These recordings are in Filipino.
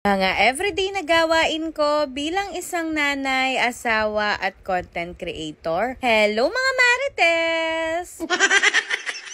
Mga everyday na gawain ko bilang isang nanay, asawa at content creator. Hello mga Marites!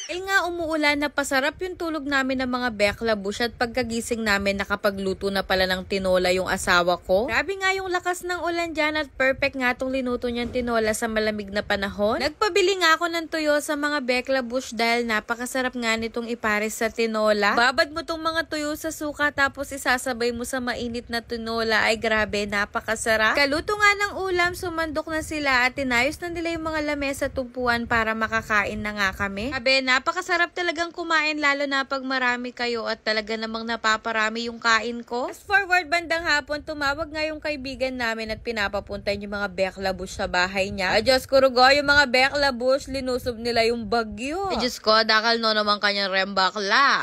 Dahil nga umuulan, napasarap yung tulog namin ng mga beklabush at pagkagising namin nakapagluto na pala ng tinola yung asawa ko. Grabe nga yung lakas ng ulan dyan at perfect nga tong linuto niyang tinola sa malamig na panahon. Nagpabili nga ako ng tuyo sa mga beklabush dahil napakasarap nga nitong ipares sa tinola. Babad mo tong mga tuyo sa suka tapos isasabay mo sa mainit na tinola. Ay grabe, napakasarap. Kaluto nga ng ulam, sumandok na sila at tinayos na nila yung mga lamesa tumpuan para makakain na nga kami. Sabi, napakasarap talagang kumain lalo na pag marami kayo at talaga namang napaparami yung kain ko. Fast forward bandang hapon, tumawag nga yung kaibigan namin at pinapapunta yung mga beklabush sa bahay niya. Ay Diyos ko rugo, yung mga beklabush, linusob nila yung bagyo. Ay Diyos ko, dakal no naman kanyang rembakla.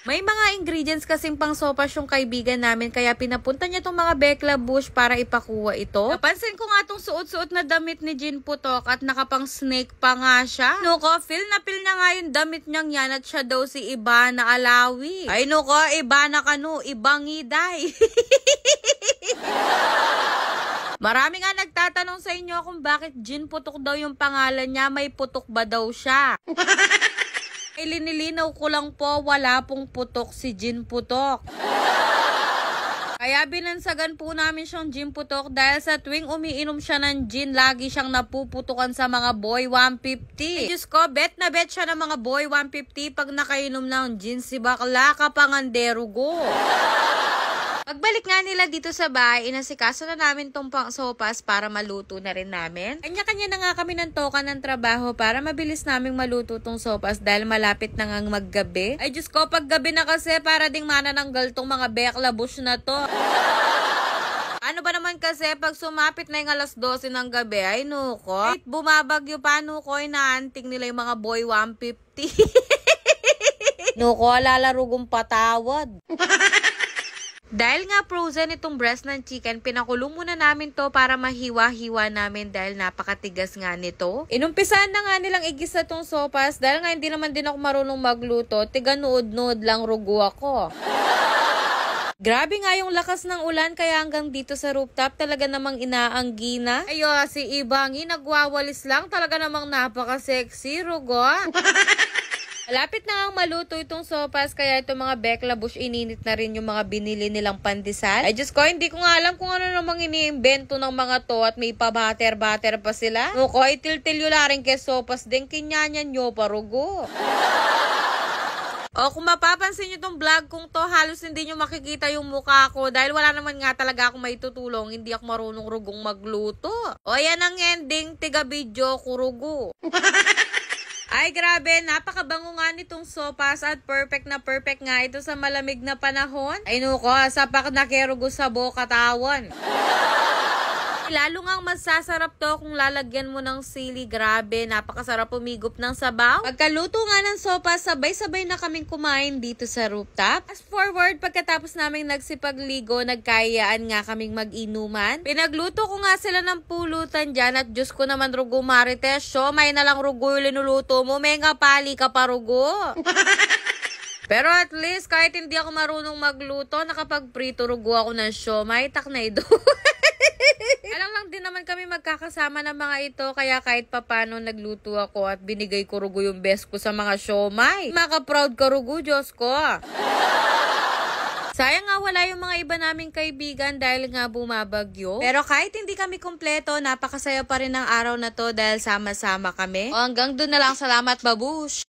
May mga ingredients kasing pang sopas yung kaibigan namin kaya pinapunta niya tong mga beklabush para ipakuha ito. Napansin ko nga tong suot-suot na damit ni Jean Putok at nakapang snake pa nga siya. Nuko, feel na nga yung damit niyang yan at siya daw si Ivana Alawi. Ay nuko, Ivana kanu, ibang iday. Marami nga nagtatanong sa inyo kung bakit Jean Putok daw yung pangalan niya, may putok ba daw siya? Ilinilinaw ko lang po, wala pong putok si Jean Putok. Kaya binansagan po namin siyang Jean Putok dahil sa tuwing umiinom siya ng gin, lagi siyang napuputukan sa mga boy 150. Diyos ko, bet na bet siya ng mga boy 150 pag nakainom ng gin si bakla kapanganderugo. Pagbalik nga nila dito sa bahay, inasikaso na namin tong pang sopas para maluto na rin namin. Kanya-kanya na nga kami ng toka ng trabaho para mabilis naming maluto tong sopas dahil malapit na nga maggabi. Ay Diyos ko, pag gabi na kasi para ding manananggal tong mga beklabush na to. Ano ba naman kasi pag sumapit na yung alas 12 ng gabi, ay nuko, kahit bumabagyo pa nuko, inaanting nila yung mga boy 150. Nuko, lalaro kong patawad. Dahil nga frozen itong breast ng chicken, pinakulong muna namin to para mahiwa-hiwa namin dahil napakatigas nga nito. Inumpisahan na nga nilang igisa tong sopas dahil nga hindi naman din ako marunong magluto, tiga nuod-nuod lang rugo ako. Grabe nga yung lakas ng ulan kaya hanggang dito sa rooftop talaga namang inaanggina. Ayo, si Ibangi nagwawalis lang, talaga namang napaka-sexy rugo. Malapit na ang maluto itong sopas kaya itong mga beklabush ininit na rin yung mga binili nilang pandesal. Ay Diyos ko, hindi ko nga alam kung ano namang iniimbento ng mga to at may pa-butter pa sila. Nuko, itil-til yun rin kay sopas din kinyanyan nyo parugo. O kung mapapansin nyo itong vlog kong to, halos hindi nyo makikita yung mukha ko dahil wala naman nga talaga akong maitutulong, hindi ako marunong rugong magluto. O yan ang ending, tiga video kurugo. Ay grabe, napakabango nga nitong sopas at perfect nga ito sa malamig na panahon. Ay nuko, sapak na kerugo sa katawan. Lalo nga masasarap to kung lalagyan mo ng sili. Grabe, napakasarap umigop ng sabaw. Pagkaluto nga ng sopas, sabay-sabay na kaming kumain dito sa rooftop. Fast forward, pagkatapos naming nagsipagligo, nagkayaan nga kaming mag-inuman. Pinagluto ko nga sila ng pulutan dyan at Diyos ko naman rugo Marites, siomay na lang rugo yung linuluto mo, may nga pali ka pa rugo. Pero at least, kahit hindi ako marunong magluto, nakapag-prito rugo ako ng siomay, taknay do. Alam lang din naman kami magkakasama ng mga ito, kaya kahit papano nagluto ako at binigay ko rugo yung best ko sa mga siomay. Maka-proud ka rugo, Diyos ko. Sayang nga wala yung mga iba naming kaibigan dahil nga bumabagyo. Pero kahit hindi kami kumpleto, napakasaya pa rin ang araw na to dahil sama-sama kami. O hanggang doon na lang, salamat babush!